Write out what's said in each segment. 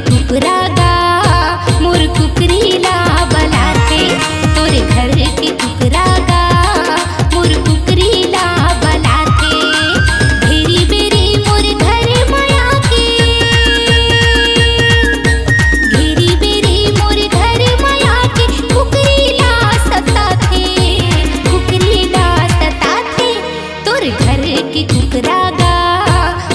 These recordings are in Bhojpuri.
कुकरा गा मोर कुकरीला बलाथे। तोरे घर के कुकरा गा मोर कुकरीला बलाथे। भेरी बेरी मोर घर माया के, भेरी बेरी मोर घर माया के कुकरीला सताथे, कुकरीला सताथे। तोरे घर के कुकरा गा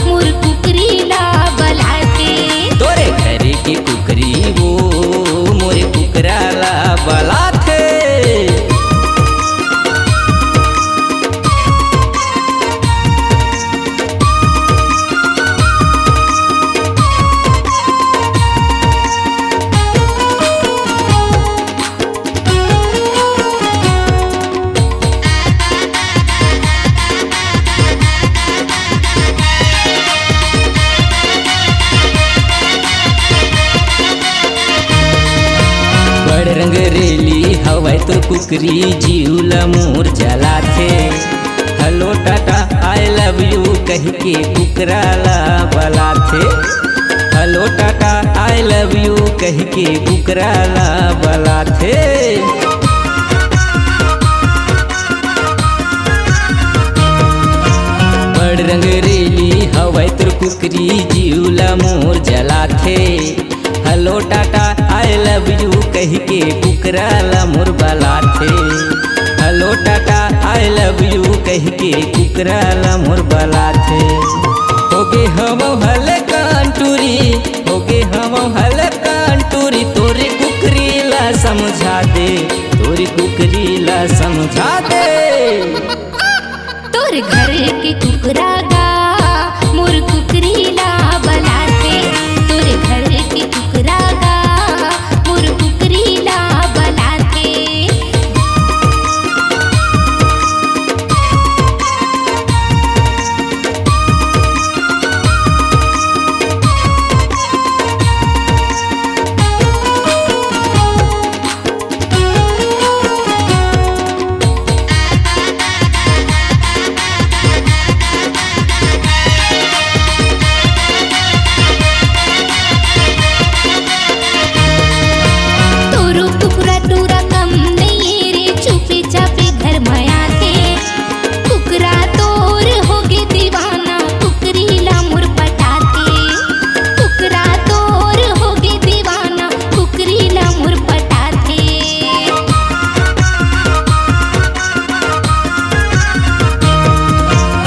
मोर कुकरीला बलाथे। तोरे घर की कुकरी वो मोरे कुकराला बलाथे। बड़ रंग रेली हवाई तो कुकरी जीवला मोर जलाथे। Hello tata I love you कह के कुकराला बलाथे। Hello tata I love you कह के कुकराला बलाथे। बड़ रंग रेली हवाई तो कुकरी जीवला मोर जलाथे। Hello tata I love you कह के कुकराला मोर बलाथे। Hello tata I love you कह के कुकराला मोर बलाथे। होगे हम हल कांटूरी, होगे हम हल कांटूरी। तोरे कुकरीला समझा दे, तोरे कुकरीला समझा दे। तोरे घर के कुकरा गा मोर कुकरीला बलाथे। तोरे घर के कुकरा गा मोर कुकरीला बलाथे। तोरो कुकरा टूरा कम नहीं रे, चुपे चापे घर माया थे। कुकरा तोर होगे दीवाना, कुकरीला मोर पटाते। कुकरा तोर होगे दीवाना, कुकरीला मोर पटाते।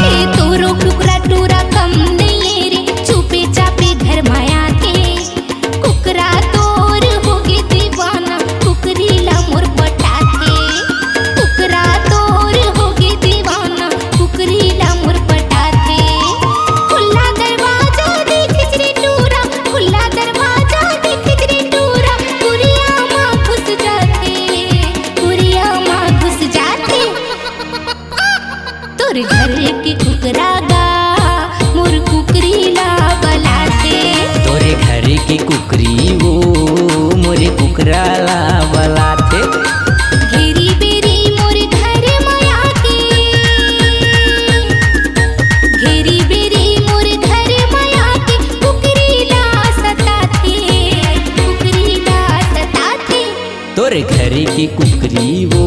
ए तोरो कुकरा टूरा कम नहीं रे, चुपे चापे घर माया थे। कुकरा तोर होगे दीवाना, कुकरीला मोर पटाथे। कुकरा तोर होगे दीवाना, कुकरीला मोर पटाथे। खुला दरवाजा देख रे टूरा, खुला दरवाजा देख रे टूरा। कुरिया माँ घुस जाते, कुरिया माँ घुस जाते। तोरे घर के कुकरा गा मोर कुकरीला बलाथे। तोरे घर की कुकरी वो मोरे कुकराला बलाथे। घेरी बेरी मोर घर माया के, घेरी बेरी मोर घर माया के कुकरीला सताथे, कुकरीला सताथे। तोरे घर की कुकरी वो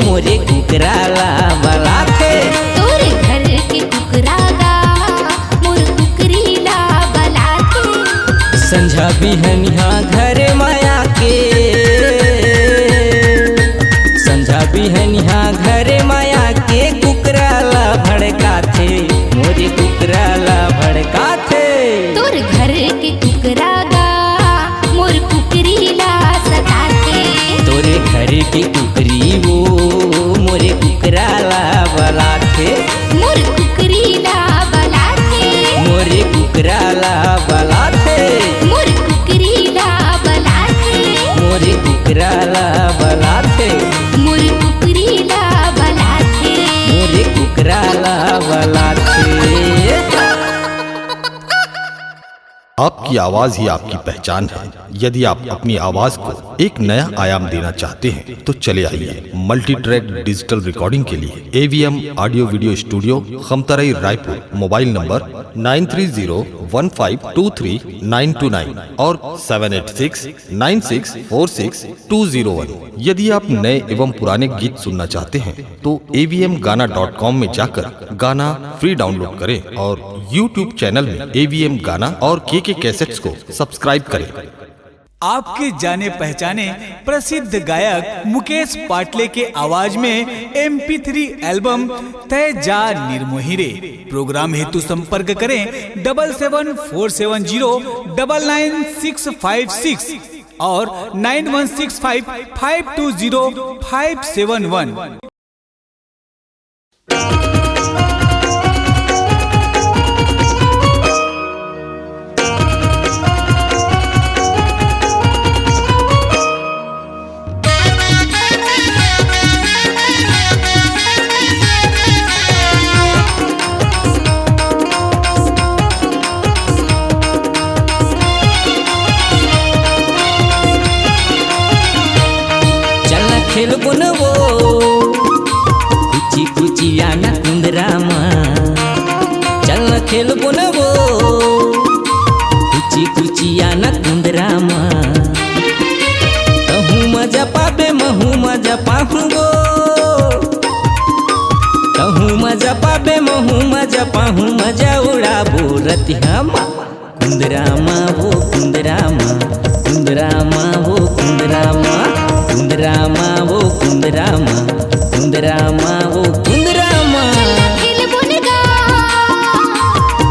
मोरे कुकराला बलाथे। तोरे घर के कुकरा गा मोर कुकरीला बलाथे। संझा बिहनिया घर माया के, संझा बिहनिया घर माया के कुकराला भड़काथे, मोरे कुकराला भड़काथे। तोरे घर के कुकरा गा मोर कुकरीला सताथे। तोरे घर की कुकरी वो मोरे कुकराला बलाथे। मोर कुकरीला बलाथे। मोरे कुकराला बलाथे। मोर कुकरीला बलाथे। मोरे कुकराला बलाथे। मोर कुकरीला बलाथे। मोरे कुकराला बलाथे। आपकी आवाज ही आपकी पहचान है। यदि आप अपनी आवाज को एक नया आयाम देना चाहते हैं तो चले आइए मल्टी ट्रैक डिजिटल रिकॉर्डिंग के लिए AVM audio video studio Khamtarai Raipur. Mobile number 9301523929 और 7869646201। यदि आप नए एवं पुराने गीत सुनना चाहते हैं तो avmgana.com में जाकर गाना फ्री डाउनलोड करें और YouTube चैनल में AVM गाना और KK कैसेट्स को सब्सक्राइब करें। आपके जाने पहचाने प्रसिद्ध गायक मुकेश पाटले के आवाज में MP3 एल्बम तय जा निर्मोहिरे। प्रोग्राम हेतु संपर्क करें 7747099656 और 9165520571। खेल बुनवो कुची कुचिया न कुंदरामा, चल खेल बुनवो कुची कुचिया न कुंदरामा। कहूँ मजा पाबे महू मजा पाहूँगो, कहूँ मजा पाबे महू मजा पाहूँ, मजा उड़ाबो रतिहामा। कुंदरामा वो कुंदरामा, कुंदरामा वो कुंदरामा, कुंदरामा वो कुंदरामा, कुंदरामा वो कुंदरामा। खेल बुनगा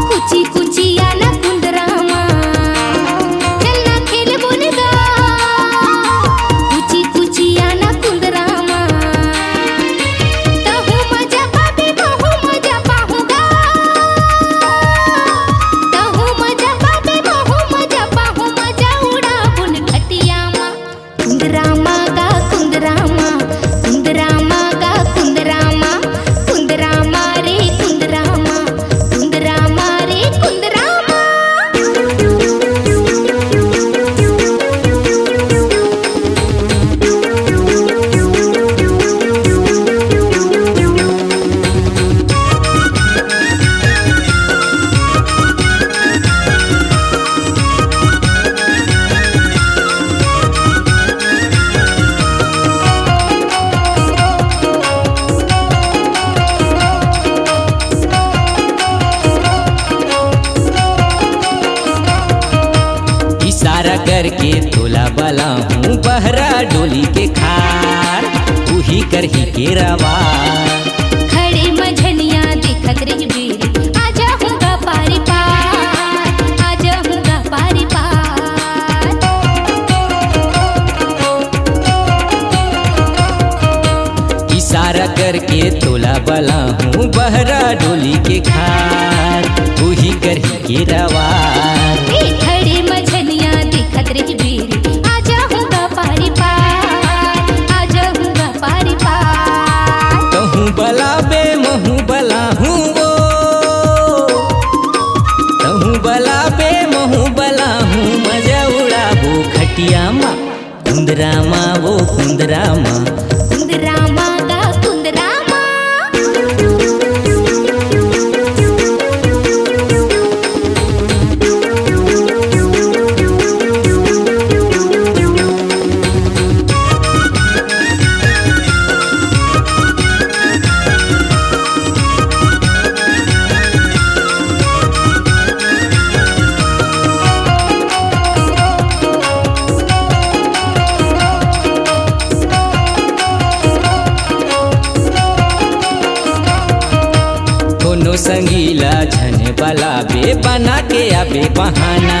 कुची कुचिया ना कुंदरामा, चलना खेल बुनगा कुची कुचिया ना कुंदरामा। तहु मजा पाबे महु मजा पाहूँगा, तहु मजा पाबे महु मजा पाहूँ, मजा उड़ा बुन खटियामा। कुंदरामा गा कुंदरामा, कुंदरामा गा कुंदरामा, कुंदरामा रे कुंदरामा, कुंदरामा रे कुंदरामा। इशारा करके तोला वाला हूँ बहरा डोली के खार, तू ही कर ही के रवा। खड़े मझनिया देखत रही बेरी, आजा हूँगा पारी पार, आजा हूँगा पारी पार। इशारा करके तोला वाला हूँ बहरा डोली के खार, तू ही कर ही के रवा। ए खड़े मझनिया देखत रही बेरी, आजा हूँगा पारी पार, आजा हूँगा पारी पार। कहूँ बला बे महू बला हूँ वो, कहूँ बला बे महू बला हूँ, मजा उड़ाबो खटियामा। कुंदरामा वो कुंदरामा, कुंदरामा गा कुंदरामा। कोनो संगीला झन वाला बे बना के आबे बहाना,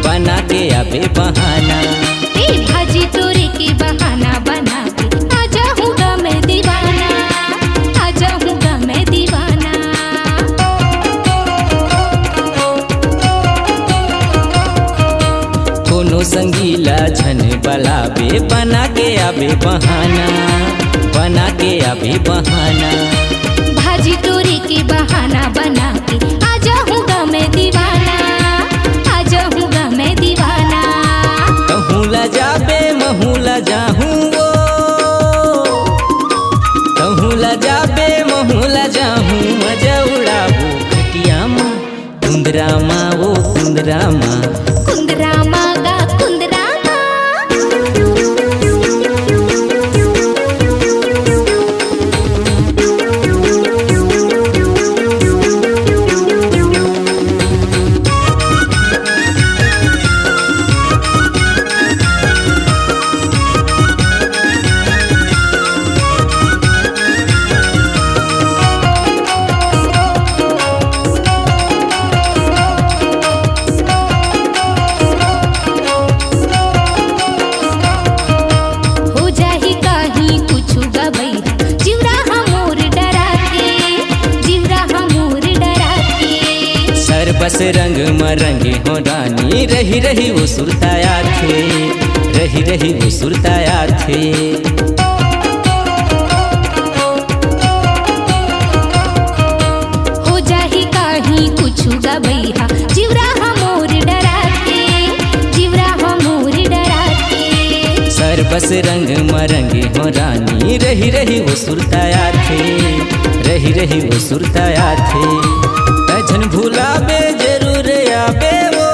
बना के आबे बहाना। ए भाजी तोरे के बहाना बना के, आजा हूँगा मैं दीवाना, आजा हूँगा मैं दीवाना। कोनो संगीला झन वाला बे बना के आबे बहाना, बना के आबे बहाना। भाजी तोरे के बहाना बना के, आजा हूँगा मैं दीवाना, आजा हूँगा मैं दीवाना। कहूँ ला जाबे महू ला जाहूँ वो, कहूँ ला जाबे महू ला जाहूँ, मजा उड़ाबो खटियामा। कुंदरामा वो कुंदरामा कुंदरामा गा कुंदरामा हो जाही काही कुछु गबई जीवरा हमोर डरा के जीवरा हमोर डरा के सर बस रंग मरंगे हो रानी रही रही वो सुरताया थे रही रही वो सुरताया थे हो जाही काही कुछु गबई जीवरा हमोर डरा के जीवरा हमोर डरा के सर बस रंग मरंगे हो रानी रही रही वो सुरताया थे रही रही वो सुरताया थे तजन भुलाबे जरूर आबे वो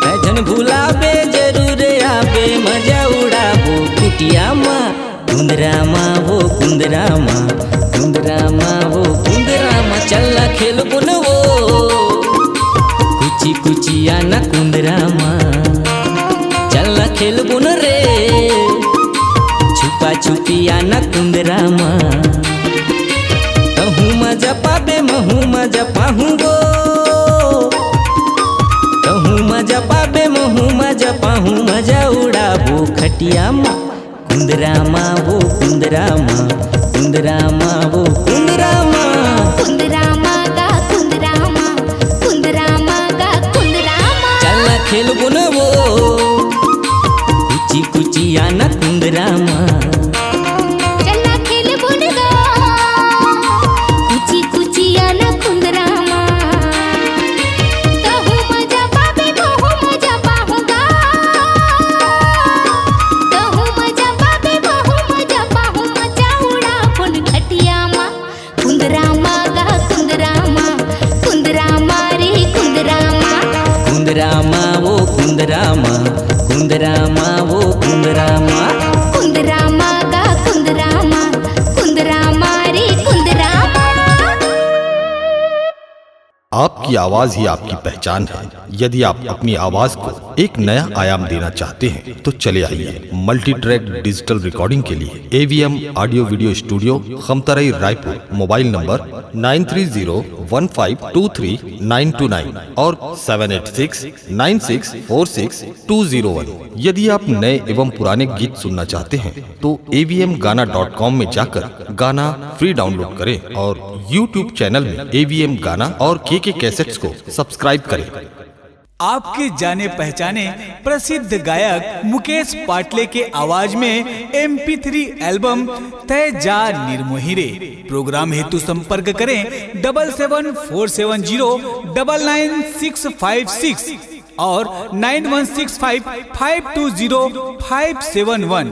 तजन भुलाबे जरूर आबे मजा उड़ाबो कुटिया माँ कुंदरामा वो कुंदरामा कुंदरामा वो कुंदरामा चल खेल बुन वो कुची कुचिया न कुंदरामा चल खेल बुन रे छुपा छुपिया न कुंदरामा कहूँ मजा पाबे महू मजा पाहूँगो कहूँ मजा पाबे महू मजा पाहूँ मजा उड़ाबो खटिया माँ कुंदरामा वो कुंदरामा कुंदरामा वो कुंदरामा कुंदरामा गा कुंदरामा कुंदरामा गा कुंदरामा चल खेल बुन वो कुची कुचिया न कुंदरामा चला खेल बुन गा कुची कुचिया न कुंदरामा कहूँ मजा पाबे महू मजा पाहूँगा कहूँ मजा पाबे महू मजा पाहूँ मजा उड़ा फुन खटिया माँ कुंदरामा गा कुंदरामा कुंदरामा रे कुंदरामा कुंदरामा वो कुंदरामा कुंदरामा वो कुंदरामा कुंदरामा गा कुंदरामा कुंदरामा रे कुंदरामा आपकी आवाज ही आपकी पहचान है। यदि आप अपनी आवाज को एक नया आयाम देना चाहते हैं तो चले आइए मल्टी ट्रैक डिजिटल रिकॉर्डिंग के लिए AVM audio video studio Khamtarai Raipur. Mobile number 9301523929 और 7869646201। यदि आप नए एवं पुराने गीत सुनना चाहते हैं तो avmgana.com में जाकर गाना फ्री डाउनलोड करें और YouTube चैनल में AVM गाना और के कैसेट्स को सब्सक्राइब करें। आपके जाने पहचाने प्रसिद्ध गायक मुकेश पाटले के आवाज में MP3 एल्बम तय जा निर्मोहिरे। प्रोग्राम हेतु संपर्क करें 7747099656 और 9165520571।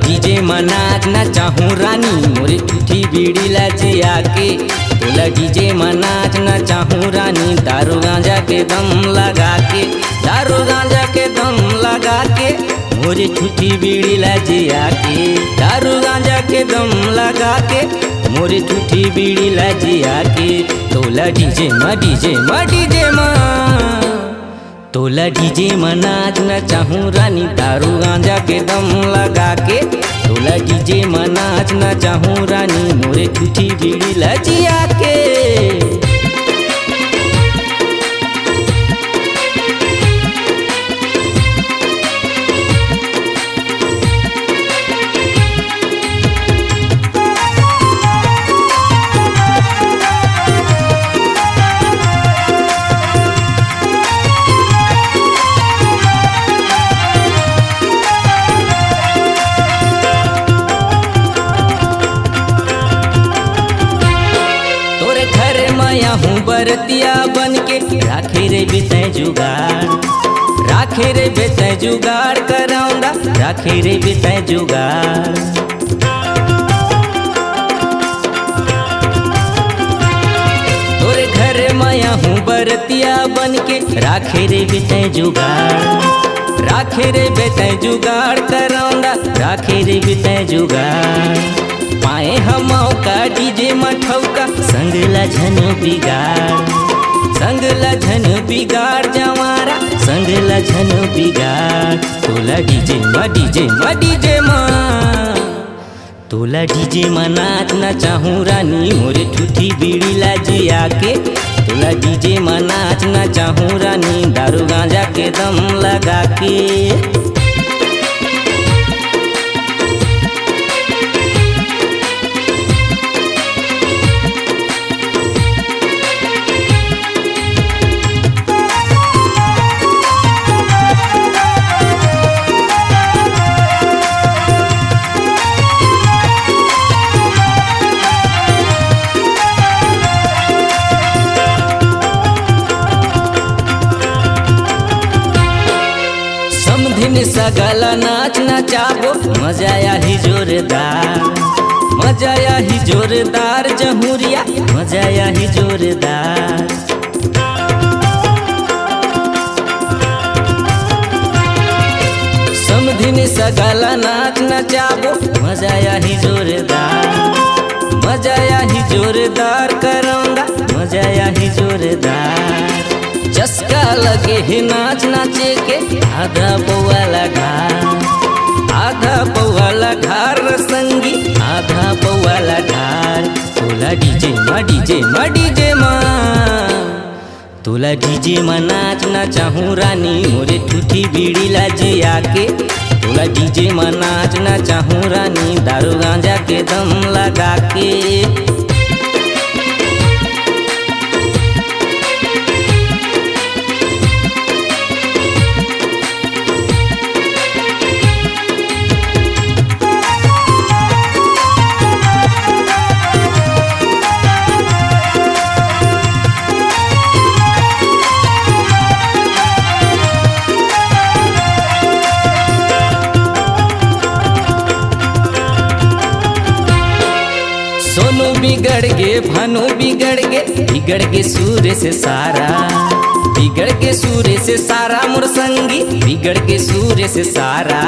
डीजे मनाच ना चाहूँ रानी मोरी टूठी बीड़ी लाचे आके तोला डीजे मनाच ना चाहूँ रानी दारू गांजा के दम लगा के दारू गांजा के दम लगा के मोरी टूठी बीड़ी लाचे आके दारू गांजा के दम लगा के मोरी टूठी बीड़ी लाचे आके तोला डीजे मा तोला डीजे मनाच न चाहूँ रानी दारू गांजा के दम लगा के तोला डीजे मनाच न चाहूँ रानी मोरे टूठी बीड़ी लजिया के। जुगाड़ कराऊंगा, राखे रे बेतै जुगाड़। तोरे घर माया हूँ बरतिया बन के, राखे रे बेतै जुगाड़, राखे रे बेतै जुगाड़ कराऊंगा, राखे रे बेतै जुगाड़। पाए हम का डीजे मठौका, संग लझन बिगाड़, संग लझन बिगाड़ जवारा, संग लझन बिगाड़। तोला डीजे तोला डीजे मा नाचना चाहूँ रानी, मोरे ठूठी बीड़ी लाजिया के। तोला डीजे मा नाचना चाहूँ रानी, दारू गांजा के दम लगा के। सगला नाच नचाबो, मजा आही जोरदार, मजा आही जोरदार जहुरिया, मजा आही जोरदार। समधिन सगला नाच नचाबो, मजा आही जोरदार, मजा आही जोरदार कराऊंगा, मजा आही जोरदार। चस्का लगे है नाच नाचे के, आधा पौवा लघार, आधा पौवा लघार संगी, आधा पौवा लघार। तोला डीजे मा तोला डीजे मा नाचना चाहूँ रानी, मोरे ठूठी बीड़ी लाजिया के। तोला डीजे मा नाचना चाहूँ रानी, दारू गांजा के दम लगा के। बिगड़ गे भानु बिगड़ गे सूर्य से सारा, बिगड़ के सूर्य से सारा मोर संगी, बिगड़ के सूर्य से सारा।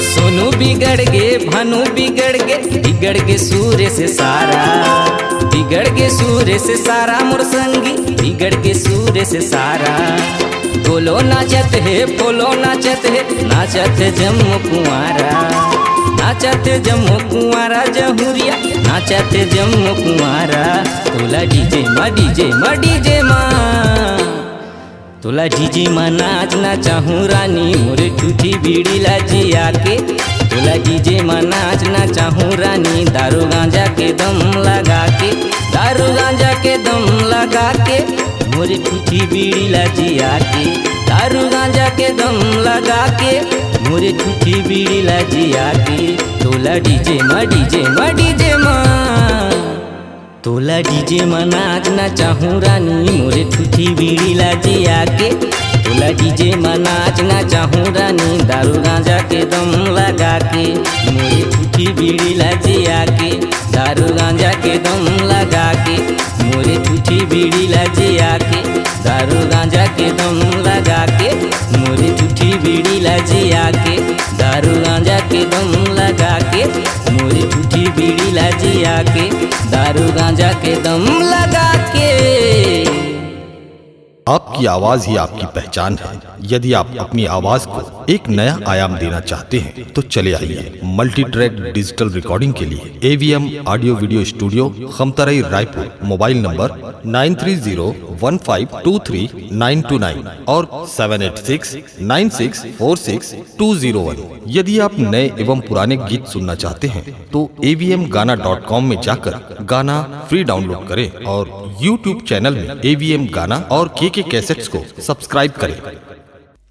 सोनू बिगड़ गे भानु बिगड़ गे सूर्य से सारा, बिगड़ के सूर्य से सारा मोर संगी, बिगड़ के सूर्य से सारा। बोलो नाचत है बोलो नाचत है, नाचत जम्मू कुंवारा, नाचत जम्मू कुंवारा जहुरिया, नाचत जम्मू कुंवारा। तोला डीजे मा तोला डीजे मा नाचना चाहूँ रानी, मोरे ठूठी बीड़ी लाजिया के। तोला डीजे मा नाचना चाहूँ रानी, दारू गांजा के दम लगा के, दारू गांजा के दम लगा के। मोरे ठूठी बीड़ी लाजिया के, दारू गांजा के दम लगा के, मोरे ठूठी बीड़ी लाजिया के। तोला डीजे मा तोला डीजे मा नाचना चाहूँ रानी, मोरे ठूठी बीड़ी लाजिया के। तोला डीजे मा नाचना चाहूँ रानी, दारू गांजा के दम लगा के। मोरे ठूठी बीड़ी लाजिया के, दारू गांजा के दम लगा के। मोरे ठूठी बीड़ी लाजिया के, दारू गांजा के दम लगा के। मोरे ठूठी बीड़ी लाजिया के, दारू गांजा के दम लगा के। मोरे ठूठी बीड़ी लाजिया के, दारू गांजा के दम लगा के। आपकी आवाज ही आपकी पहचान है। यदि आप अपनी आवाज को एक नया आयाम देना चाहते हैं तो चले आइए मल्टी ट्रैक डिजिटल रिकॉर्डिंग के लिए AVM audio video studio, Khamtarai, Raipur. Mobile number 9301523929 और 7869646201। यदि आप नए एवं पुराने गीत सुनना चाहते हैं तो avmgana.com में जाकर गाना फ्री डाउनलोड करें और YouTube चैनल में AVM गाना और KK कैसेट्स को सब्सक्राइब करें।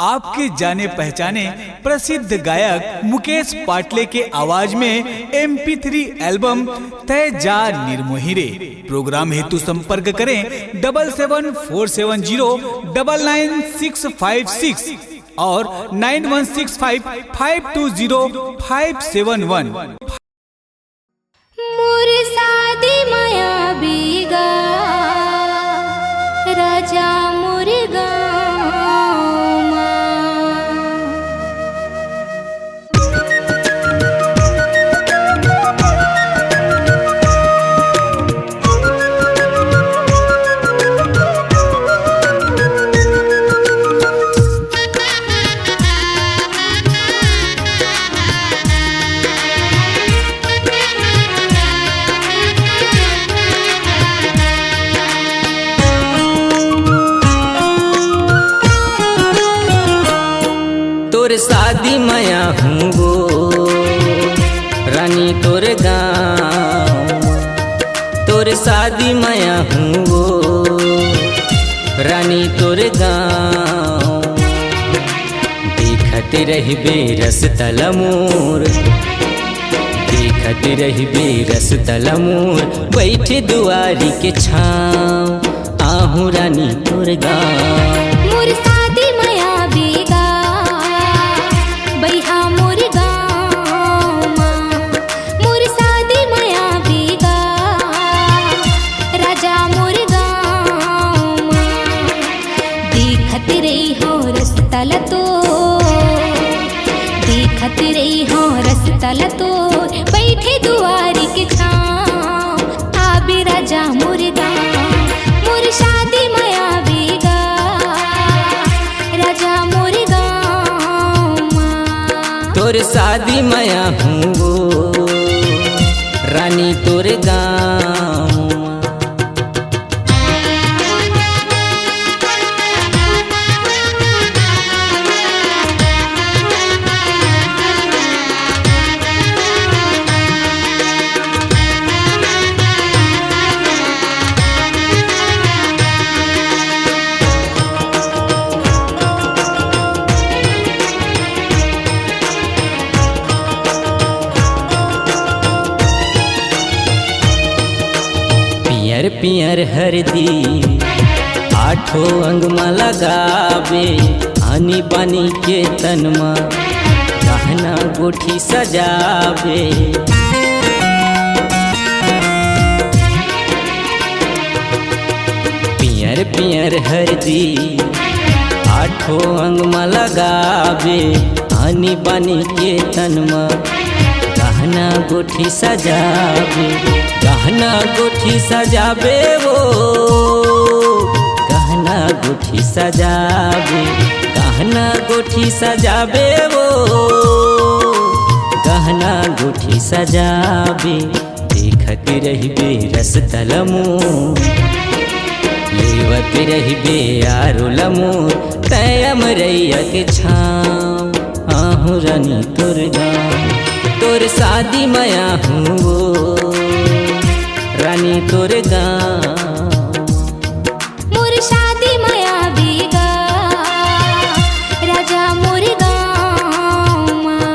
आपके जाने पहचाने प्रसिद्ध गायक मुकेश पाटले के आवाज में MP3 एल्बम तय जा निर्मोही। प्रोग्राम हेतु संपर्क करें 7747099656 और 9165520571। मोर सादी माया बीगा राजा मुर्गा तोर शादी माया हूँ वो रानी तोर गाँव, तोर शादी माया हूँ वो रानी तोर गाँव। देखते रही बेरस तलमोर, देखते रही बेरस तलमोर, बैठे दुआरी के छाँव आहूँ रानी तोर गाँव। मोर शादी माया बीगा बैहा मोर गाँव माँ, मोर शादी माया बीगा राजा मोर गाँव माँ। देखत रही हो रस्तल तो, देखत रही हो रस्तल तो, बैठे दुआरी के छाँव आबे राजा मोर गाँव। मोर शादी माया बीगा राजा मोर गाँव माँ। तोर शादी माया हूँ वो रानी तोर गाँव। पियर पियर हरदी आठों अंग में लगावे, आनी बानी के तन में गहना गोठी सजावे। पियर पियर हरदी आठों अंग में लगावे, आनी बानी के तन में गहना गोठी सजावे, गहना गोठी सजावे वो, गहना गोठी सजावे, गहना गोठी सजावे वो, गहना गोठी सजावे। देखती रही बेरस तलमोर, लेवत रही बेयारो लमोर, तयम रैया के छाँव आहूँ रानी तोर गाँव। तोर शादी माया हूँ वो रानी तोर गाँव। मोर शादी माया बीगा राजा मोर गाँव माँ।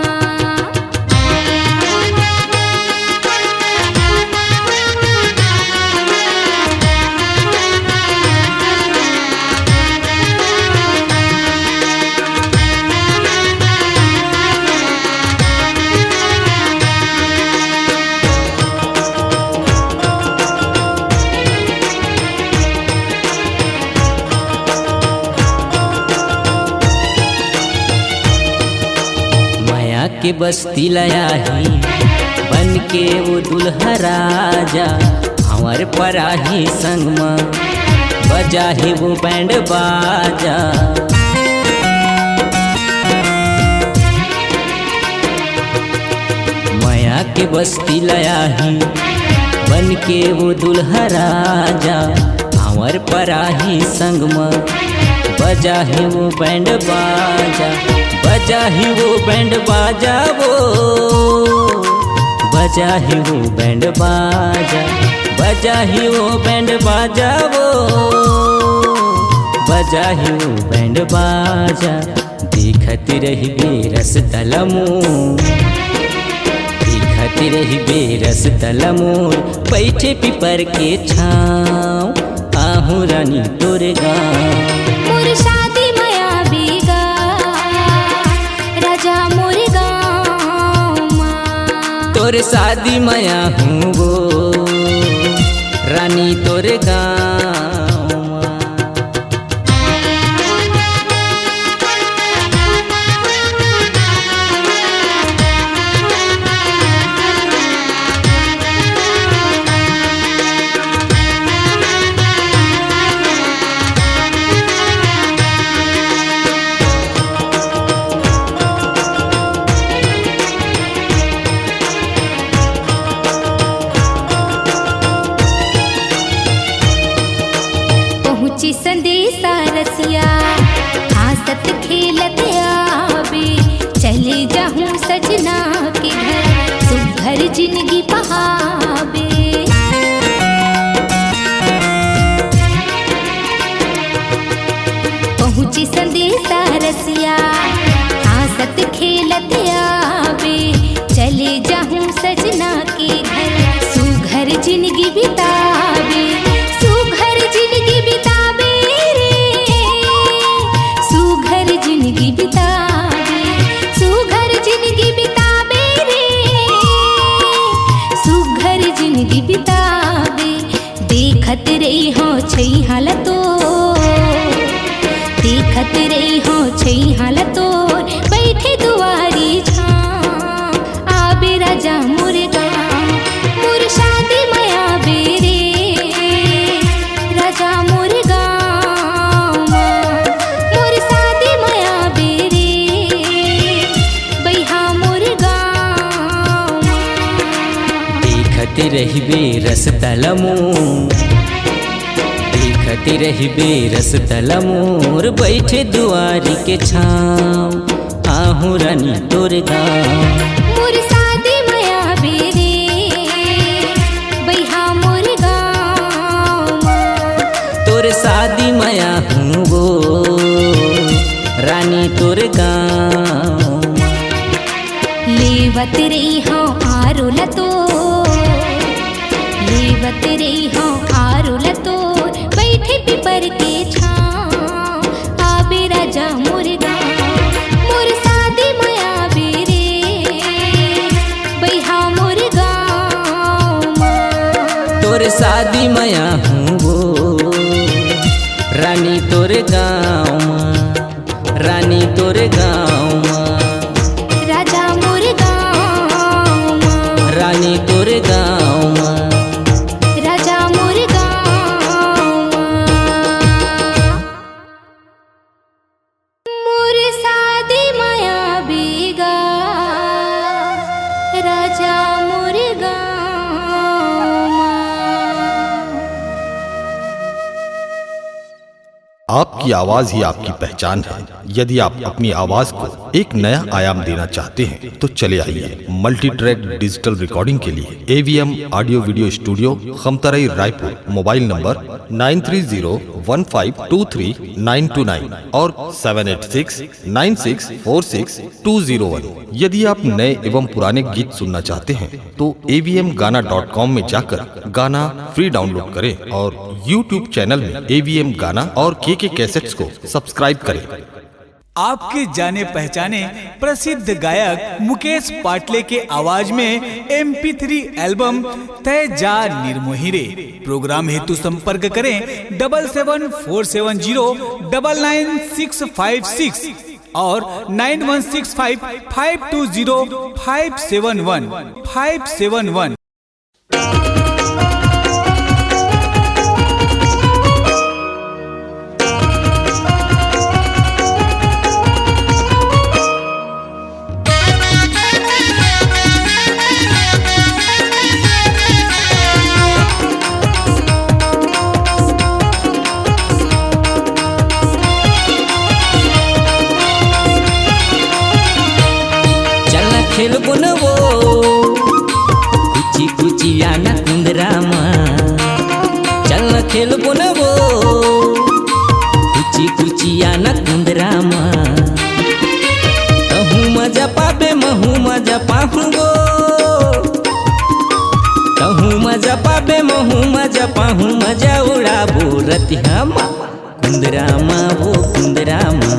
के बस्ती लाया ही बन के वो दुल्हा राजा, हमार पराही संग में बजा ही वो बैंड बाजा। माया के बस्ती लाया ही बन के वो दुल्हा राजा, हमार पराही संग में बजा ही वो बैंड बाजा, बजा ही वो बैंड बाजा वो, बजा ही वो बैंड बाजा, बजा ही वो बैंड बाजा वो, बजा ही वो बैंड बाजा। देखत रही बेरस तलमोर, देखत रही बेरस तलमोर, बैठे पिपर के छाँव आहू रानी तोर गाँव। मोर शादी माया बेगा राजा मोर गाँव माँ। तोर शादी माया हूँ वो रानी तोर गाँव। पहुँची संदेशा रसिया हंसत खेलत आवे, चले जाऊँ सजना के घर सुघर जिंदगी बहावे। पहुँची संदेशा रसिया हंसत खेलत आवे, चले जाऊँ सजना के घर सुघर जिंदगी बितावे। सुघर जिंदगी बितावे रे, सुघर जिंदगी बितावे, सुघर जिंदगी बितावे रे, सुघर जिंदगी बितावे। देखत रही हो छई हालतो, देखत रही हो छई हालतो, बैठे दुआरी छाँ आबे राजा मोर गाँव। मोर शादी माया बेरे राजा मोर गाँव, मोर शादी माया बेरे बैहा मोर गाँव। देखत रही बेरस तलमोर, देखत रही बेरस तलमोर, बैठे दुआरी के छाँव आहू रानी तोर गाँव। मोर शादी माया बेरे बैहा मोर गाँव। तोर शादी माया हूँ वो रानी तोर गाँव। लेवत रही हो आरो लतो, लेवत रही हो आरो लतो, बैठे पिपर के छाँ आबे राजा मोर गाँव। मोर शादी माया बेरे बैहा मोर गाँव। तोर शादी माया हूँ वो रानी तोर गाँव, रानी तोर गाँव, राजा मोर गाँव, रानी तोर गाँव। राजा मोर गाँव। मोर शादी माया बेगा राजा मोर गाँव। आपकी आवाज ही आपकी पहचान है। यदि आप अपनी आवाज को एक नया आयाम देना चाहते हैं तो चले आइए मल्टी ट्रैक डिजिटल रिकॉर्डिंग के लिए AVM audio video studio Khamtarai Raipur. Mobile number 9301523929 और 7869646201। यदि आप नए एवं पुराने गीत सुनना चाहते हैं तो avmgana.com में जाकर गाना फ्री डाउनलोड करें और YouTube चैनल में AVM गाना और के कैसेट्स को सब्सक्राइब करें। आपके जाने पहचाने प्रसिद्ध गायक मुकेश पाटले के आवाज में MP3 एल्बम तय जा निर्मोहिरे। प्रोग्राम हेतु संपर्क करें 7747099656 और 9165520571। खेल बुनवो कुची कुची आना कुंदरामा, चल खेल बुनवो कुची कुची आना कुंदरामा। मजा पाहूँगो तहूँ मजा पाबे महू मजा पाहूँ मजा उड़ाबो रतिहामा कुंदरामा वो कुंदरामा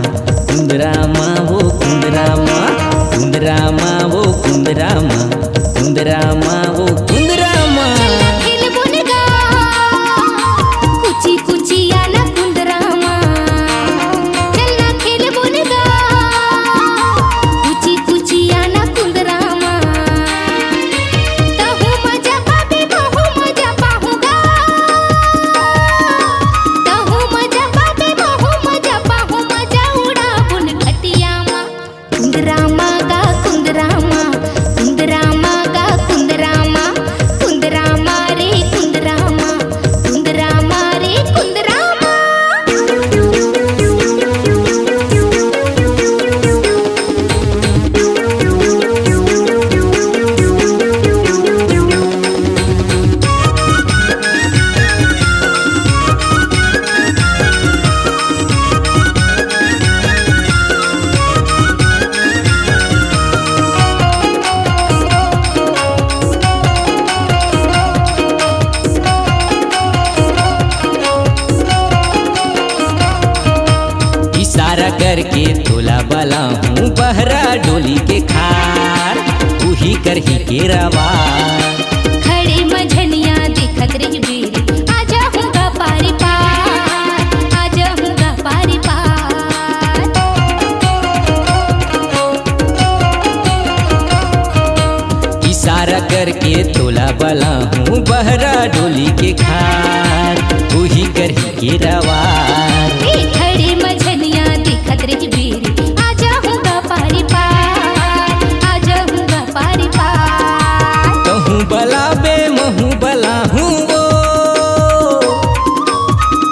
कुंदरामा वो कुंदरामा कुंदरामा वो कुंदरामा कुंदरामा वो कुंदरामा खेलबोनगा कुची कुची आना कुंदरामा चलना खेलबोनगा कुची कुची आना कुंदरामा तहु मजा पाबे बहु मजा पाहूँगा तहु मजा पाबे बहु मजा पाहूँ मजा उड़ाबुन खटियामा कुंदरामा गा कुंदरामा कुंदरामा गा कुंदरामा कुंदरामा रे कुंदरामा कुंदरामा रे कुंदरामा इशारा करके तोला वाला हूँ बहरा डोली के खार तू ही कर ही के रवा खड़े मझनिया देखत रही बेरी आजा हूँगा पारी पार आजा हूँगा पारी पार इशारा करके तोला वाला हूँ बहरा डोली के खार तू ही कर ही के रवा खड़े मझनिया देखत रही बेरी आजा हूँगा पारी पार आजा हूँगा पारी पार कहूँ बला बे महू बला हूँ वो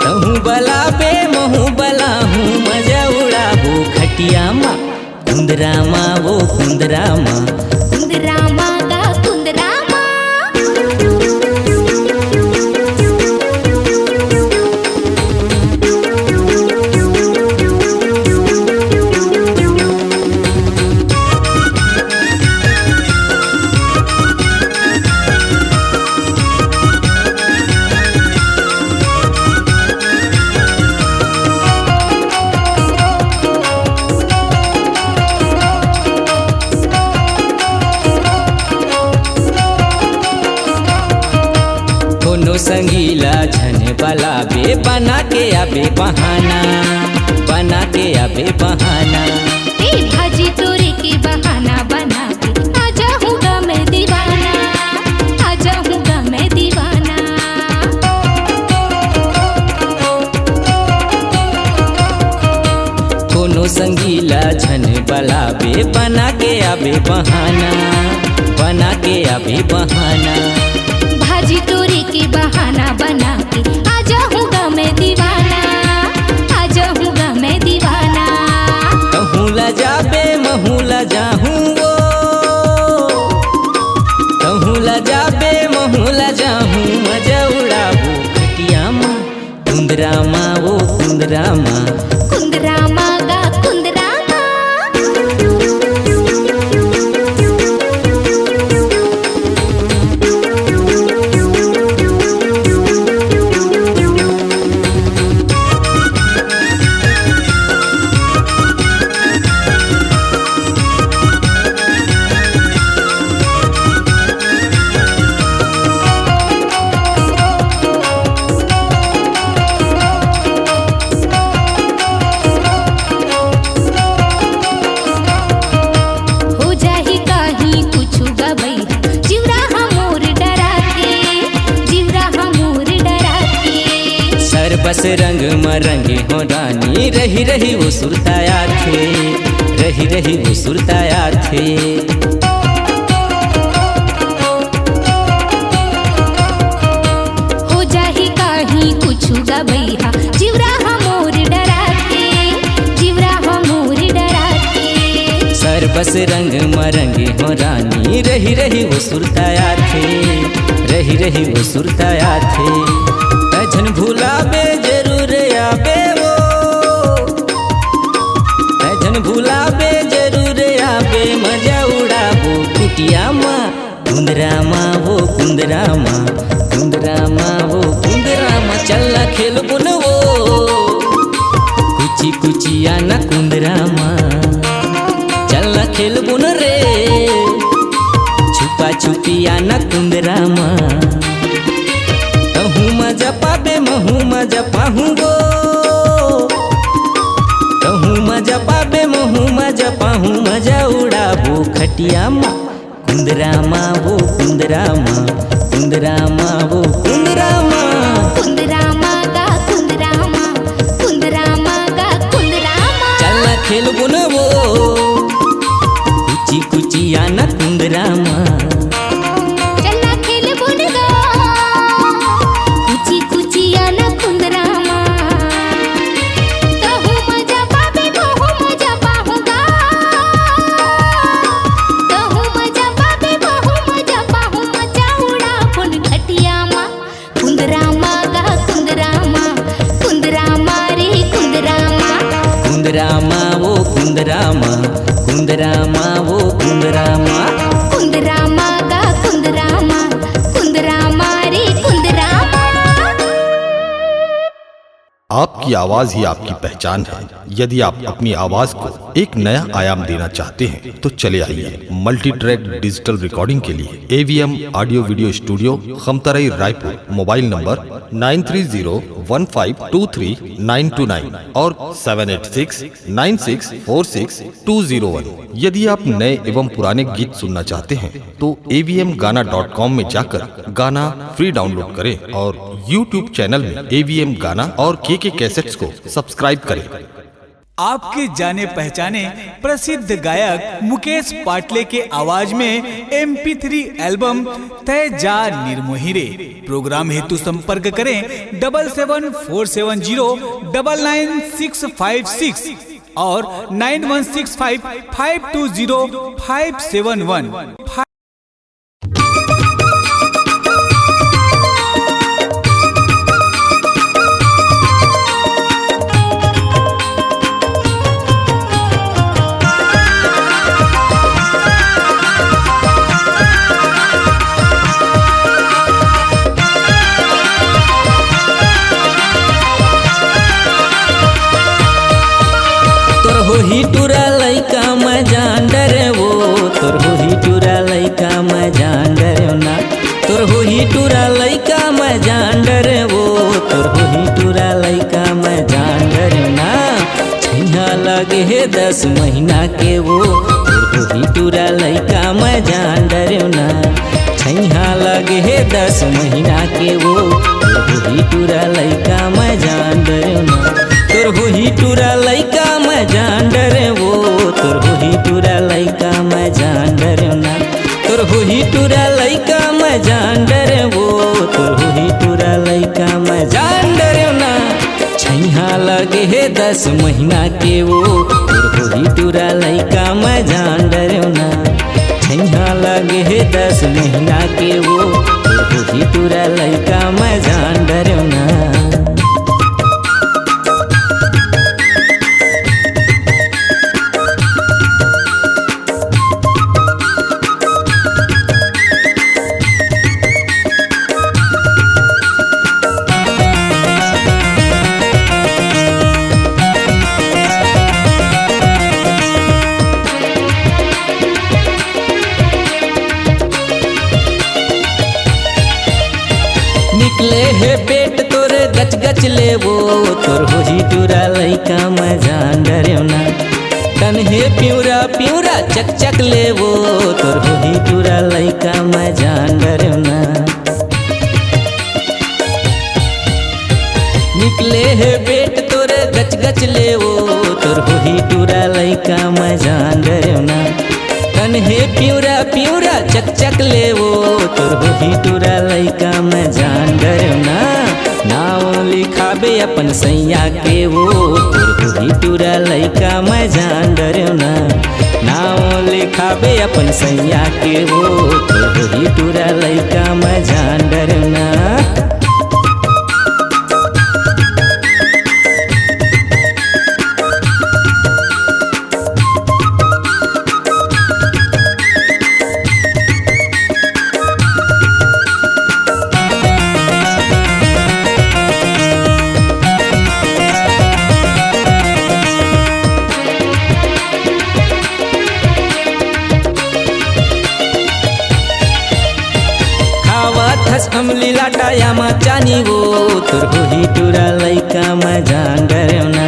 कहूँ बला बे महू बला हूँ मजा उड़ाबो खटियामा कुंदरामा वो कुंदरामा कुंदरामा गा कुंदरामा कोनो संगीला झने वाला बे बना के आबे बहाना बना के आबे बहाना भाजी तोरे के बहाना बना के आजा हूँगा मैं दीवाना आजा हूँगा मैं दीवाना कोनो संगीला झने वाला बे बना के आबे बहाना बना के आबे बहाना भाजी तोरे के बहाना बना के आजा हूँगा मैं दीवाना आजा हूँगा मैं दीवाना कहूँ ला जाबे महू ला जाहूँ वो कहूँ ला जाबे महू ला जाहूँ मजा उड़ाबो खटियामा कुंदरामा वो कुंदरामा कुंदरामा गा कुंदरामा हो जाही काही कुछ गबई जिवरा हमोर डरा के जिवरा हमोर डरा के सर बस रंग मरंगे हो रानी रही रही वो सुरताया थे रही रही वो सुरताया थे हो जाही काही कुछ गबई जिवरा हमोर डरा के जिवरा हमोर डरा के सर बस रंग मरंगे हो रानी रही रही वो सुरताया थे रही रही वो सुरताया थे तझन भुलाबे जरूर आबे वो तझन भुलाबे जरूर आबे मजा उड़ाबो कुंदरामा वो कुंदरामा, कुंदरामा वो कुंदरामा, चलना खेल बुन वो कुची कुचिया न कुंदरामा, चलना खेल बुन रे छुपा छुपिया न कुंदरामा। कहूँ मजा पाबे महूँ मजा पाहूँ गो, कहूँ मजा पाबे महूँ मजा पाहूँ, मजा उड़ाबो खटिया माँ। कुंदरामा वो कुंदरामा, कुंदरामा वो कुंदरामा, कुंदरामा गा कुंदरामा, कुंदरामा गा कुंदरामा, चलना खेल बुन वो कुची कुचिया न कुंदरामा, चलना खेल बुन गा कुची कुचिया न कुंदरामा। कहूँ मजा पाबे महूँ मजा पाहूँगा, कहूँ मजा पाबे महूँ मजा पाहूँ, मजा उड़ाबोन खटिया माँ। कुंदरामा गा कुंदरामा, कुंदरामा रे कुंदरामा, कुंदरामा वो कुंदरामा, कुंदरामा वो कुंदरामा, कुंदरामा गा कुंदरामा, कुंदरामा रे कुंदरामा। आपकी आवाज ही आपकी पहचान है। यदि आप अपनी आवाज को एक नया आयाम देना चाहते हैं तो चले आइए मल्टी ट्रैक डिजिटल रिकॉर्डिंग के लिए AVM audio video studio Khamtarai Raipur. Mobile number 9301523929 और 7869646201। यदि आप नए एवं पुराने गीत सुनना चाहते हैं तो avmgana.com में जाकर गाना फ्री डाउनलोड करें और YouTube चैनल में AVM गाना और KK कैसेट्स को सब्सक्राइब करें। आपके जाने पहचाने प्रसिद्ध गायक मुकेश पाटले के आवाज में MP3 एल्बम तय जा निर्मोही रे। प्रोग्राम हेतु संपर्क करें 7747099656 और 9165520571। ही टूरा लइका मैं जान डरे वो, तोर हो ही टूरा लइका मैं जान डरे ना, तोर हो ही टूरा लइका मैं जान डरे वो, तोर हो ही टूरा लइका मैं जान डरे ना। छैया लगे है 10 महीना के वो, तोर हो ही टूरा लइका मैं जान डरे ना। छैया लगे है 10 महीना के वो, तोर हो ही टूरा लइका मैं जान डरे ना। तोर हो ही टूरा लइका मैं जान डरे वो, तोर हो ही टूरा लइका मैं जान डरे ना। तोर हो ही टूरा लइका मैं जान डरे वो, तोर हो ही टूरा लइका मैं जान डरे ना। छैया लगे है 10 महीना के वो, तोर हो ही टूरा लइका मैं जान डरे ना। छैया लगे है 10 महीना के वो, तोर हो ही टूरा लइका मैं जान डरे ना। निकले है पेट तोर गच गच ले वो, तोर हो ही टूरा लइका मैं जान डरे ना। तन है प्यूरा प्यूरा चक चक ले वो, तोर हो ही टूरा लइका मैं जान डरे ना। निकले है पेट तोर गच गच ले वो, तोर हो ही टूरा लइका मैं जान डरे ना। तन है प्यूरा प्यूरा चक चक ले वो, तोर हो ही टूरा लइका मैं जान डरे ना। नाव लिखाबे अपन सैया के वो, तोर हो ही टूरा लइका मैं जान डरे ना। नाव लिखाबे अपन सैया के वो, तोर हो ही टूरा लइका मैं जान डरे ना। लाटाया मचानी वो तोर होही टूरा लइका मैं जान डरना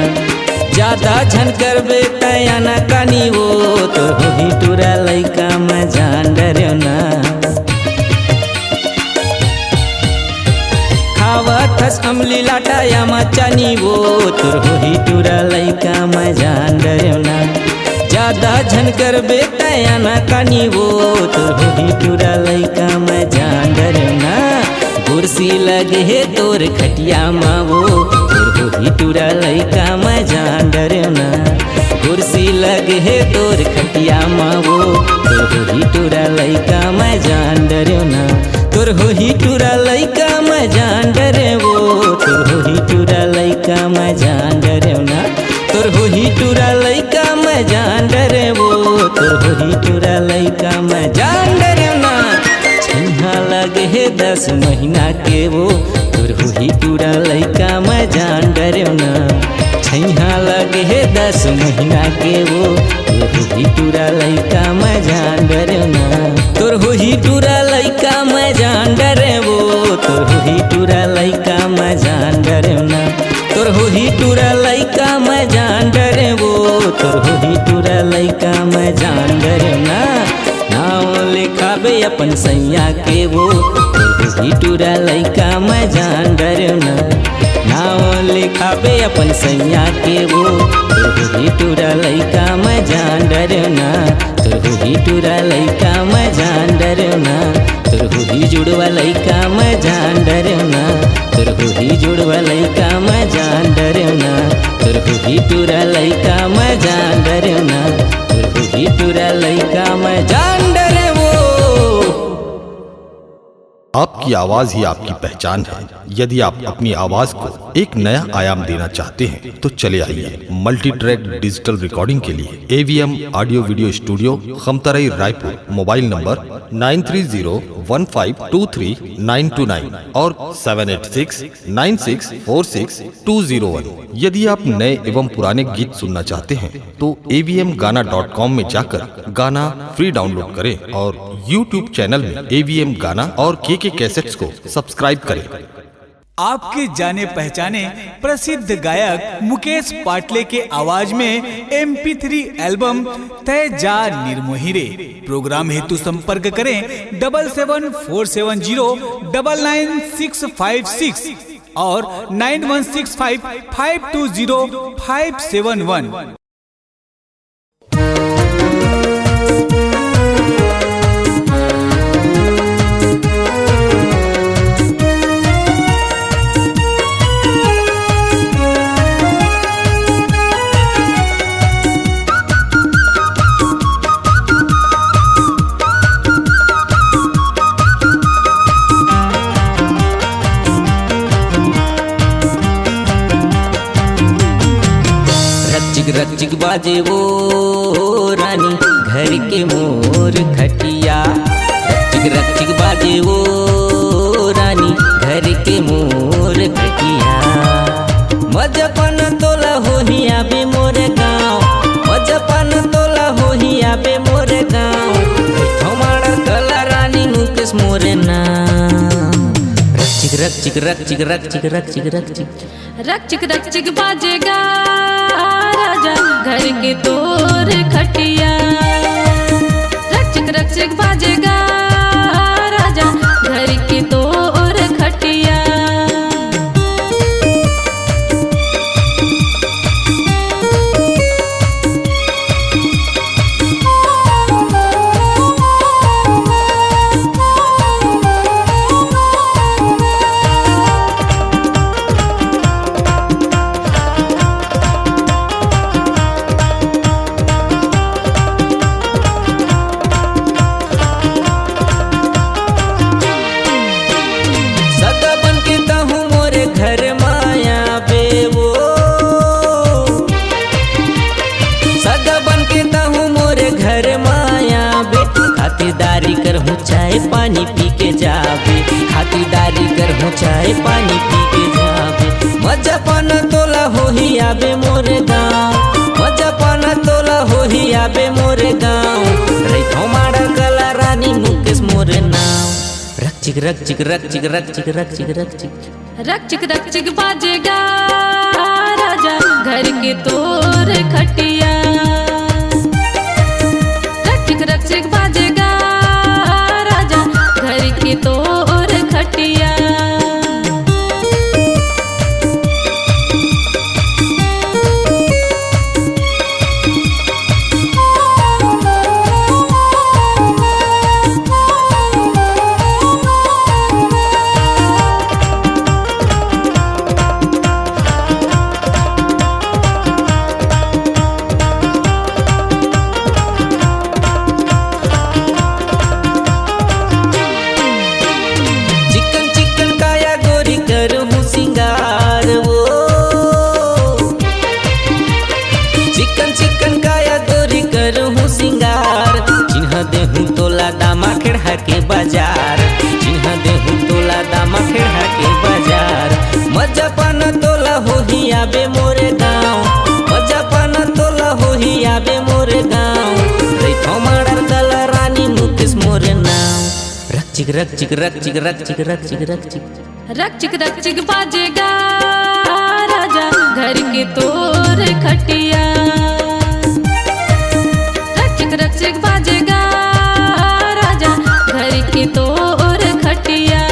ज्यादा झन करबे तया ना कानी वो तोर होही टूरा लइका मैं जान डरना खावत हस अमली लाटाया मचानी वो तोर होही टूरा लइका मैं जान डरना ज्यादा झन करबे तया ना कानी वो तोर होही टूरा लइका मैं जान डरना कुर्सी लगे है तोर खटिया माँ वो तोर होही टूरा लइका मैं जान डरना कुर्सी लगे है तोर खटिया माँ वो तोर होही टूरा लइका मैं जान डरना तोर होही टूरा लइका मैं जान डरे वो तोर होही टूरा लइका मैं जान डरना तोर होही टूरा लइका मैं जान डरे वो तोर होही टूरा लइका मैं जान डरना छैहा लगे है 10 महीना के वो तोर होही टूरा लइका मैं जान डरना छैहा लगे है 10 महीना के वो तोर होही टूरा लइका मैं जान डरना तोर होही टूरा लइका मैं जान डरे वो तोर होही टूरा लइका मैं जान डरना तोर होही टूरा लइका मैं जान डरे वो तोर होही टूरा लइका मैं जान डरना नाव लिखाबे अपन सैया के वो तोर होही टूरा लइका मैं जान डरना नाव लिखाबे अपन सैया के वो तोर होही टूरा लइका मैं जान डरना तोर होही टूरा लइका मैं जान डरना तोर होही जुड़वा लइका मैं जान डरना तोर होही जुड़वा लइका मैं जान डरना तोर होही टूरा लइका मैं जान डरना तोर होही टूरा लइका मैं जान डरे वो। आपकी आवाज ही आपकी पहचान है। यदि आप अपनी आवाज को एक नया आयाम देना चाहते हैं तो चले आइए मल्टी ट्रैक डिजिटल रिकॉर्डिंग के लिए AVM audio video studio Khamtarai Raipur. Mobile number 9301523929 और 7869646201। यदि आप नए एवं पुराने गीत सुनना चाहते हैं तो avmgana.com में जाकर गाना फ्री डाउनलोड करें और YouTube चैनल में AVM गाना और KK कैसेट्स को सब्सक्राइब करें। आपके जाने पहचाने प्रसिद्ध गायक मुकेश पाटले के आवाज में MP3 एल्बम तय जा निर्मोहिरे। प्रोग्राम हेतु संपर्क करें 7747099656 और 9165520571। रचिक बाजे वो रानी घर के मोर खटिया रचिक बाजे वो रानी घर के मोर खटिया मजपन तोला होहिया बे मोर गाँव मजपन तोला होहिया बे मोर गाँव हमारा कला रानी मुकेश मोर नाम रचिक रचिक बाजेगा राजा घर के तोर खटिया रचिक बाजेगा राजा घर के तोर खटिया। खातिरदारी कर हूँ चाय पानी पी के जावे खातिरदारी कर हूँ चाय पानी पी के जावे मजपन तोला होही आबे मोर गाँव मजपन तोला होही आबे मोर गाँव रही हमारा कला रानी मुकेश मोर नाम रक चिक रक चिक रक चिक रक चिक रक चिक रक चिक बाजेगा राजा घर के तोर खटिया। रक चिक बाजेगा राजा घर के तोर खटिया। के बाजार चिन्ह देहु तोला दामा खेड़ा के बाजार मजपन तोला होही आबे मोरे गाँव मजपन तोला होही आबे मोरे गाँव रे थोमाड़र कला रानी मुकेश मोरे नाव रक चिक रक चिक रक चिक रक चिक रक चिक रक चिक रक चिक बाजेगा राजा घर के तोर खटिया। रक चिक बाजेगा घर के तोर खटिया।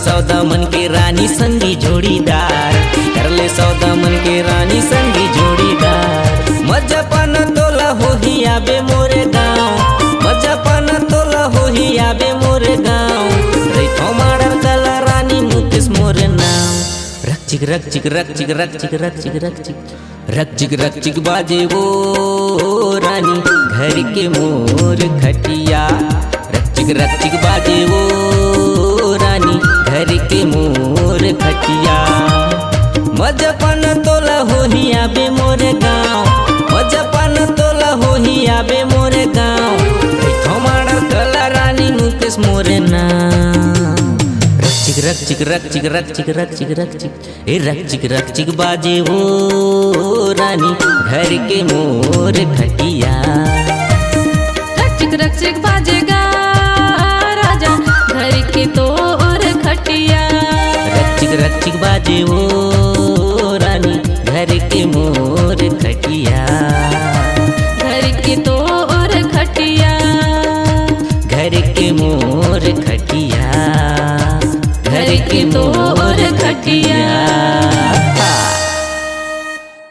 सौदा मन के रानी संगी जोड़ीदार कर ले सौदा मन के रानी संगी जोड़ीदार मजपन तोला होही आबे मोरे गाँव मजपन तोला होही आबे मोरे गाँव रे थोमाड़र कला रानी मुकेश मोरे नाव रक चिक रक चिक रक चिक रक चिक रक चिक रक चिक रक चिक बाजे वो रानी घर के मोर खटिया। रक चिक बाजे वो रानी घर के मोर खटिया मजपन तोला होही आबे मोरे गाँव मजपन तोला होही आबे मोरे गाँव थोमाड़र कला रानी मुकेश मोरे नाव रक चिक रक चिक रक चिक रक चिक रक चिक रक चिक बाजे वो रानी घर के मोर खटिया। रक चिक बाजेगा राजा घर के तोर खटिया। रक चिक बाजे वो रानी घर के मोर खटिया। घर के तोर खटिया। घर के मोर खटिया। घर के तोर खटिया।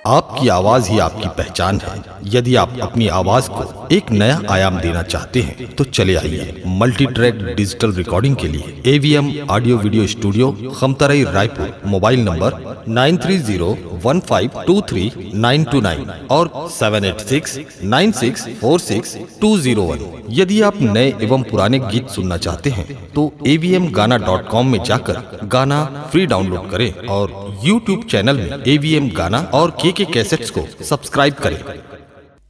आपकी आवाज ही आपकी पहचान है। यदि आप अपनी आवाज को एक नया आयाम देना चाहते हैं तो चले आइए मल्टी ट्रैक डिजिटल रिकॉर्डिंग के लिए AVM audio video studio Khamtarai Raipur. Mobile number 9301523929 और 7869646201। यदि आप नए एवं पुराने गीत सुनना चाहते हैं तो avmgana.com में जाकर गाना फ्री डाउनलोड करें और YouTube चैनल में AVM गाना और के कैसेट्स को सब्सक्राइब करें।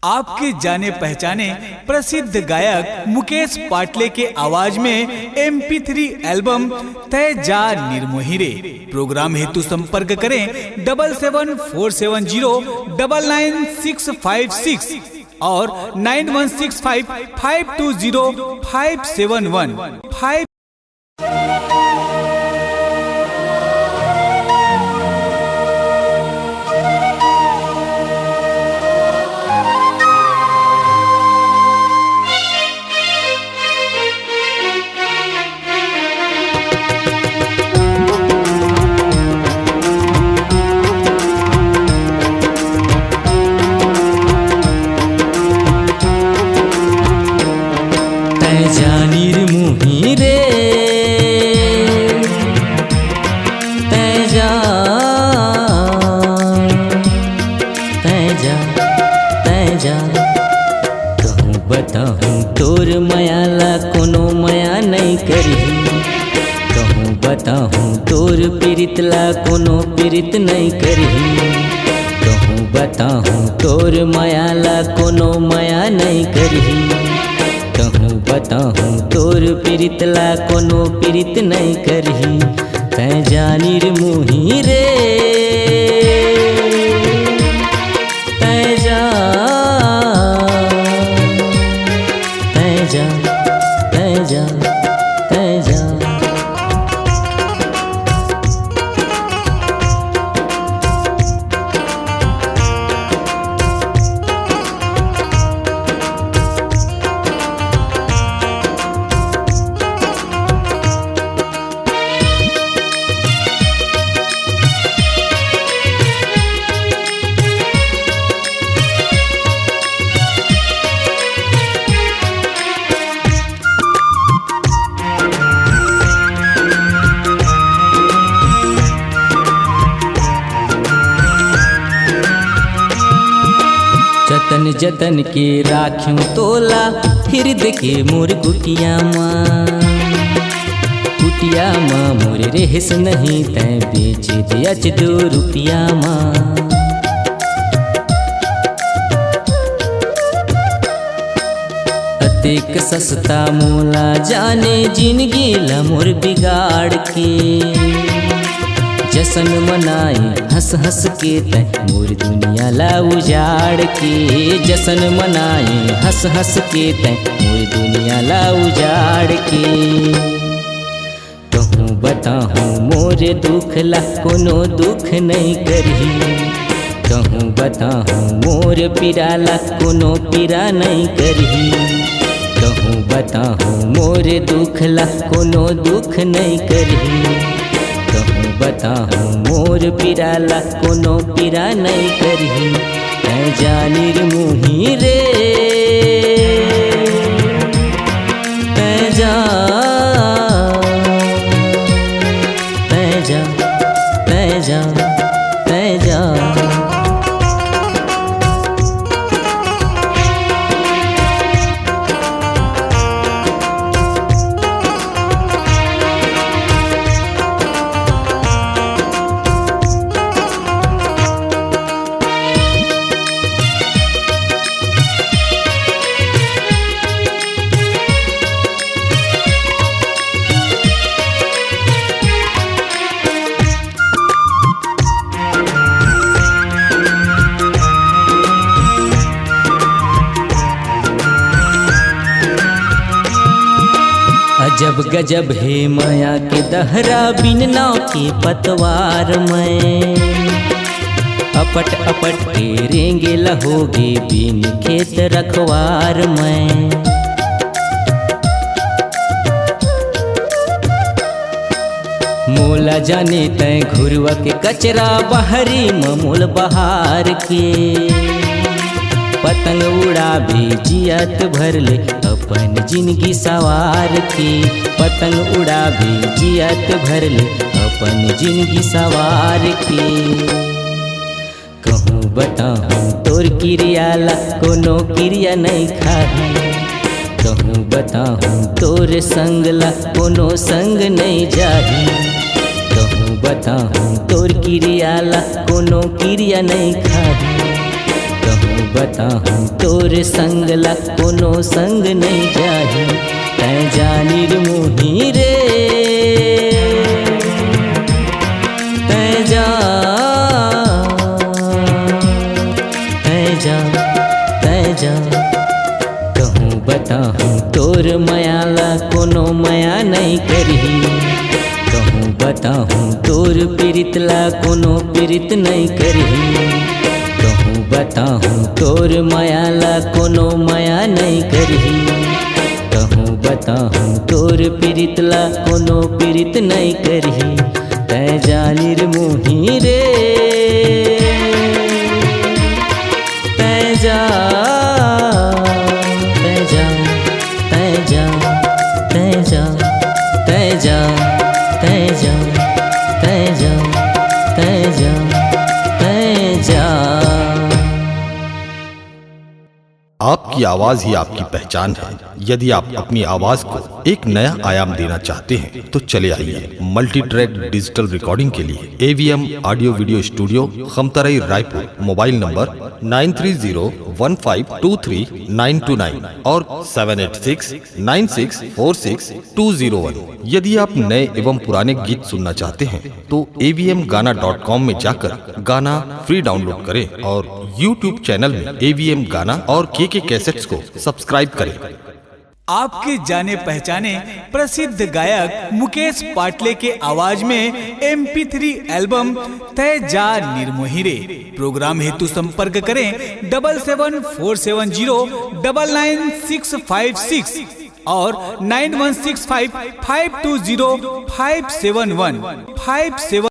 आपके जाने पहचाने प्रसिद्ध गायक मुकेश पाटले के आवाज में MP3 एल्बम तय जा निर्मोहिरे। प्रोग्राम हेतु संपर्क करें 7747099656 और 9165520571 जानिर मुही रे बताहूँ तोर पीरितला कोनो पीरित नहीं करही, कहूँ बताहूँ तोर मायाला कोनो माया नहीं करही, कहूँ बताहूँ तोर पीरितला कोनो पीरित नहीं करही। तै जानिर मुही रे तै जा तै जा तै जा तै जा। जतन जतन के राख्यूं तोला हृदय के मोर कुटिया माँ, कुटिया माँ मोर रेहस नहीं तैं बेच दियाच 2 रुपया माँ। अतेक सस्ता मोला जाने जिंदगी ला मोर बिगाड़ के, जशन मनाई हंस हंस के तै मोर दुनिया ला उजाड़ के, जशन मनाई हंस हंस के तै मोर दुनिया ला उजाड़ के। कहूँ बताहूँ मोर दुख ला कोनो दुख नहीं करही, कहूँ बताहूँ मोर पीरा ला कोनो पीरा नहीं करही, कहूँ बताहूँ मोर दुख ला कोनो दुख नहीं करही, कहूँ बताहूँ मोर पीराला कोनो पीरा नहीं करही। तै जानिर मुही रे तै जा तै जा तै जा तै जा। अजब गजब है माया के दहरा बिन नाव के पतवार में, अपट अपट के रेंगे लहोगे बिन खेत रखवार में। मोला जाने तै घुरवा के कचरा बहरी ममोल बहार के, पतंग उड़ा भी जियत भर ले अपन जिंदगी सवार के, पतंग उड़ा भी जियत भर ले अपन जिंदगी सवार के। कहूँ बताहूँ तोर क्रियाला कोनो क्रिया नहीं खाही, कहूँ बताहूँ तोर संगला कोनो संग नहीं जाही, कहूँ बताहूँ तोर क्रियाला कोनो क्रिया नहीं खाही, कहूँ बताहूँ तोर संगला कोनो संग नहीं जाही। तै जानिर मुही रे तै जा तै जा तै जा। कहूँ बताहूँ तोर मायाला कोनो माया नहीं करही, कहूँ बताहूँ तोर पीरितला कोनो पीरित नहीं करही, कहूँ बताहूँ तोर मायाला कोनो माया नहीं करही, कहूँ बताहूँ तोर पीरितला कोनो पीरित नहीं करही। तै जानिर मुही रे तै जा तै जा तै जा तै जा तै जा तै जा तै जा तै जा तै जा। आपकी आवाज ही आपकी पहचान है। यदि आप अपनी आवाज को एक नया आयाम देना चाहते हैं तो चले आइए मल्टी ट्रैक डिजिटल रिकॉर्डिंग के लिए AVM audio video studio, Khamtarai, Raipur. Mobile number 9301523929 और 7869646201। यदि आप नए एवं पुराने गीत सुनना चाहते हैं तो avmgana.com में जाकर गाना फ्री डाउनलोड करें और YouTube चैनल में AVM गाना और KK कैसेट्स को सब्सक्राइब करें। आपके जाने पहचाने प्रसिद्ध गायक मुकेश पाटले के आवाज में MP3 एल्बम तय जा निर्मोही। प्रोग्राम हेतु संपर्क करें 7747099656 और 9165520571।